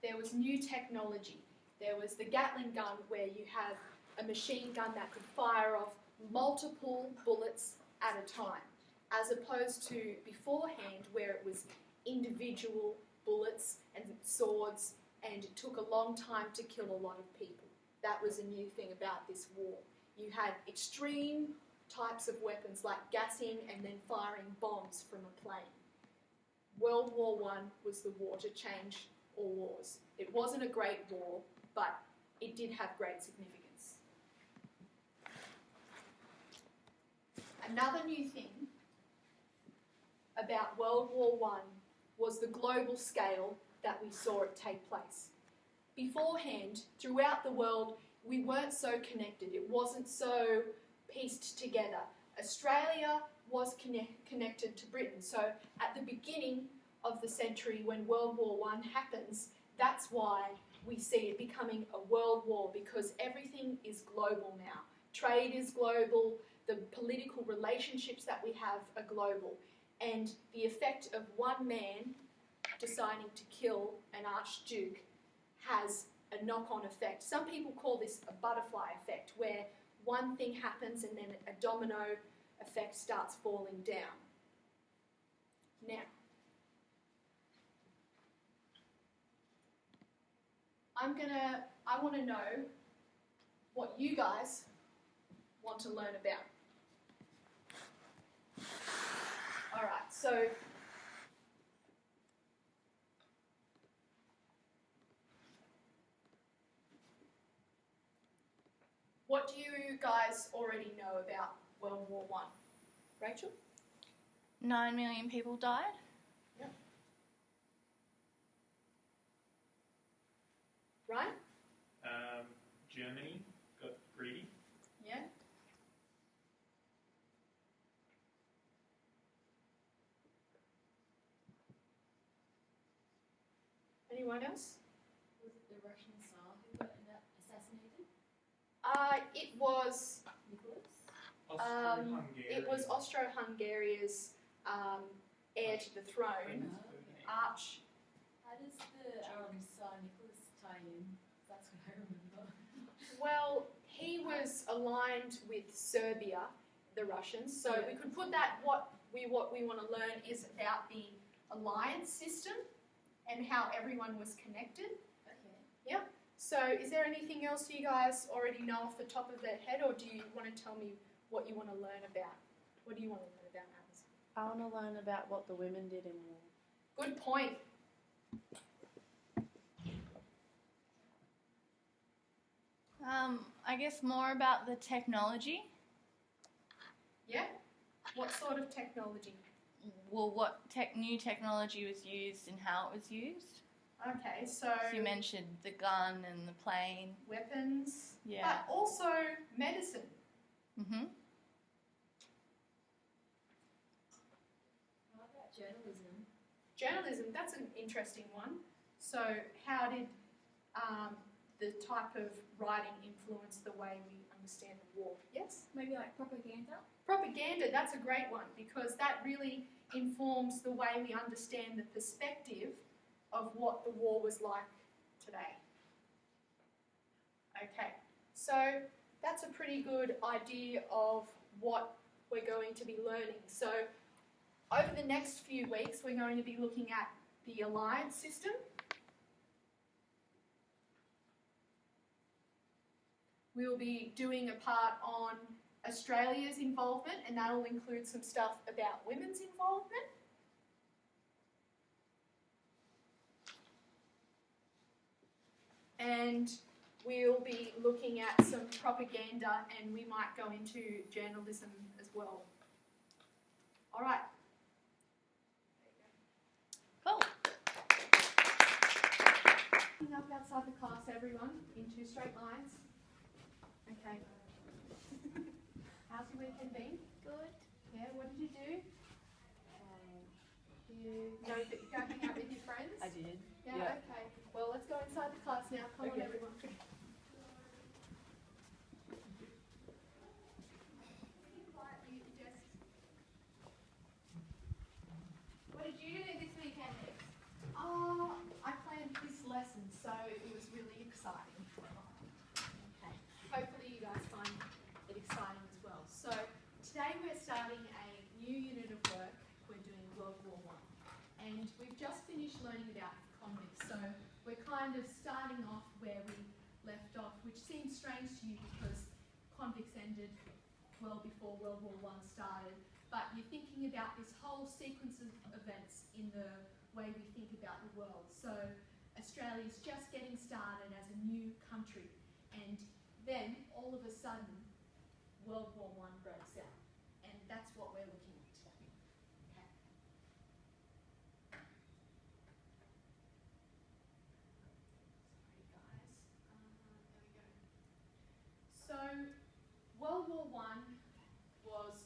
there was new technology. There was the Gatling gun, where you have a machine gun that could fire off multiple bullets at a time, as opposed to beforehand where it was individual bullets and swords, and it took a long time to kill a lot of people. That was a new thing about this war. You had extreme types of weapons like gassing and then firing bombs from a plane. World War I was the war to change all wars. It wasn't a great war, but it did have great significance. Another new thing about World War I was the global scale that we saw it take place. Beforehand, throughout the world, we weren't so connected. It wasn't so pieced together. Australia was connected to Britain. So at the beginning of the century, when World War I happens, that's why we see it becoming a world war, because everything is global now. Trade is global, the political relationships that we have are global, and the effect of one man deciding to kill an archduke has a knock-on effect. Some people call this a butterfly effect, where one thing happens and then a domino effect starts falling down. Now, I want to know what you guys want to learn about. Alright, so what do you guys already know about World War I? Rachel? 9 million people died. Yep. Ryan? Germany got greedy. Yeah. Anyone else? Was it the Russian Tsar who got assassinated? It was Nicholas? Austro-Hungarian. it was Austro-Hungary's heir to the throne, Arch. How does the Tsar Nicholas tie in? That's what I remember. Well, he was aligned with Serbia, the Russians. So Yeah. we could put that. What we want to learn is about the alliance system and how everyone was connected. Okay. So is there anything else you guys already know off the top of their head, or do you want to tell me what you want to learn about? What do you want to learn about, Alice? I want to learn about what the women did in war. Good point. I guess more about the technology. Yeah? What sort of technology? Well, what new technology was used and how it was used. Okay, so So you mentioned the gun and the plane. weapons, Yeah. but also medicine. Mhm. How about journalism? Journalism, that's an interesting one. So how did the type of writing influence the way we understand the war? Yes? Maybe like propaganda? Propaganda, that's a great one, because that really informs the way we understand the perspective of what the war was like today. Okay, so that's a pretty good idea of what we're going to be learning. So over the next few weeks, we're going to be looking at the alliance system. We'll be doing a part on Australia's involvement, and that'll include some stuff about women's involvement. And we'll be looking at some propaganda, and we might go into journalism as well. All right. Cool. Looking up outside the class, everyone, in 2 straight lines. Okay. How's your weekend been? Good. Yeah, what did you do? Go hang out with your friends? I did. Yeah, Yeah. okay. Well, let's go inside the class now. Come on, Okay. everyone. What did you do this weekend? I planned this lessons. convicts. So we're kind of starting off where we left off, which seems strange to you because convicts ended well before World War I started. But you're thinking about this whole sequence of events in the way we think about the world. So Australia's just getting started as a new country, and then all of a sudden World War I breaks out, and that's what we're looking at today. Okay. Sorry guys, there we go. So World War I was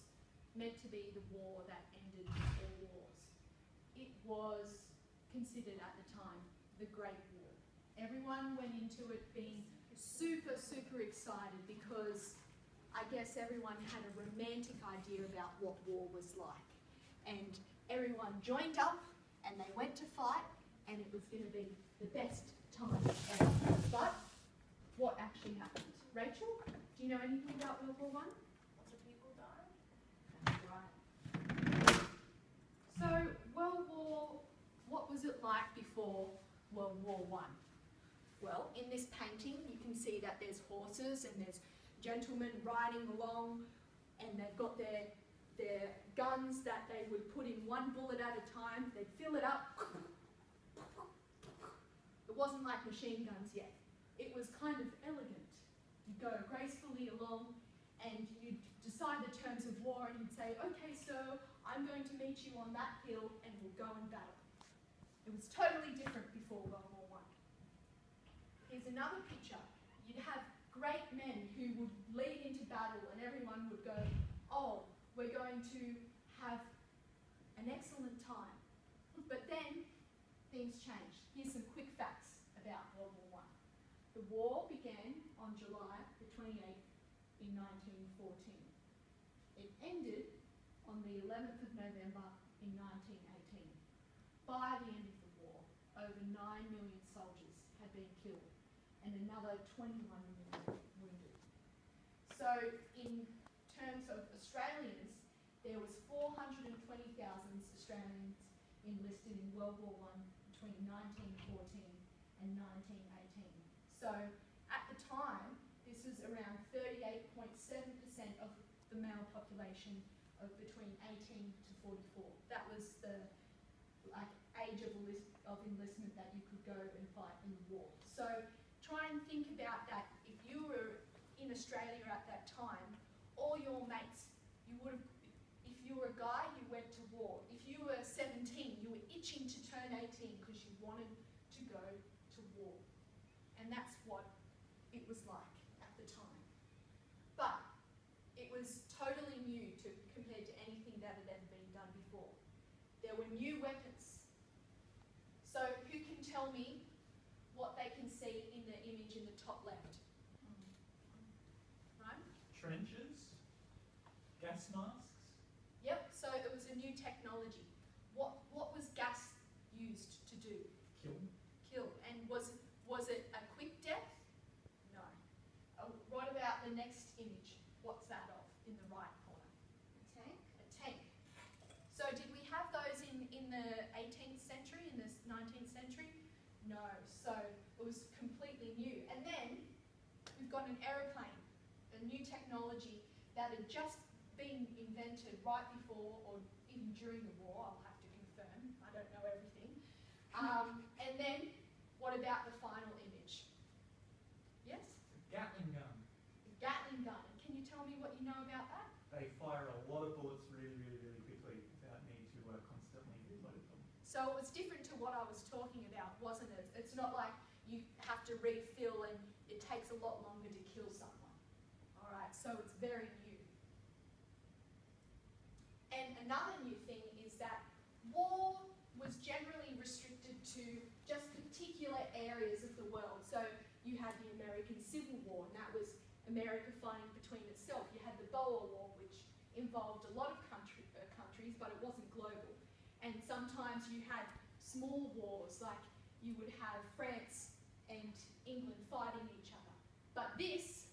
meant to be the war that ended all wars. It was considered at the time the Great War. Everyone went into it being super, super excited because I guess everyone had a romantic idea about what war was like. And everyone joined up and they went to fight, and it was going to be the best time ever. But what actually happened? Rachel, do you know anything about World War I? Lots of people died. That's right. So, World War, what was it like before World War I? Well, in this painting, you can see that there's horses and there's gentlemen riding along, and they've got their guns that they would put in one bullet at a time. They'd fill it up. It wasn't like machine guns yet. It was kind of elegant. You'd go gracefully along and you'd decide the terms of war, and you'd say, okay, so I'm going to meet you on that hill and we'll go and battle. It was totally different before World War I. Here's another picture. You'd have great men who would lead into battle, and everyone would go, oh, we're going to have an excellent time. But then things changed. Here's some quick facts about World War I. The war began on July the 28th in 1914. It ended on the 11th of November in 1918. By the end of the war, over 9 million soldiers had been killed and another 21 million wounded. So in terms of Australians, there was 420,000 Australians enlisted in World War I between 1914 and 1918. So at the time, this was around 38.7% of the male population of between 18 to 44. That was the age of enlistment that you could go and fight in the war. So try and think about that. If you were in Australia at that time, all your mates, if you were a guy, you went to war. If you were 17, you were itching to turn 18 because you wanted to go to war. And that's what it was like at the time. But it was totally new compared to anything that had ever been done before. There were new weapons. So who can tell me what they can see in the image in the top left? Right? Trenches, gas masks, Yep, so it was a new technology. What was gas used to do? kill, And was it a quick death? No. What about the next image? What's that of in the right corner? A tank. A tank. So did we have those in the 18th century, in the 19th century? No. So it was completely new. And then we've got an aeroplane, a new technology that had just been invented right before or even during the war. I'll have to confirm. I don't know everything. And then what about the final image? Yes? Gatling gun. The Gatling gun. Can you tell me what you know about that? They fire a lot of bullets really, really, really quickly without need to constantly reload them. So it was different to what I was talking about, wasn't it? It's not like you have to refill and it takes a lot longer to kill someone. All right, so it's very new. And another new thing is that war was generally restricted to just particular areas of the world. So you had the American Civil War, and that was America fighting between itself. You had the Boer War, which involved a lot of countries, but it wasn't global. And sometimes you had small wars, like you would have France and England fighting each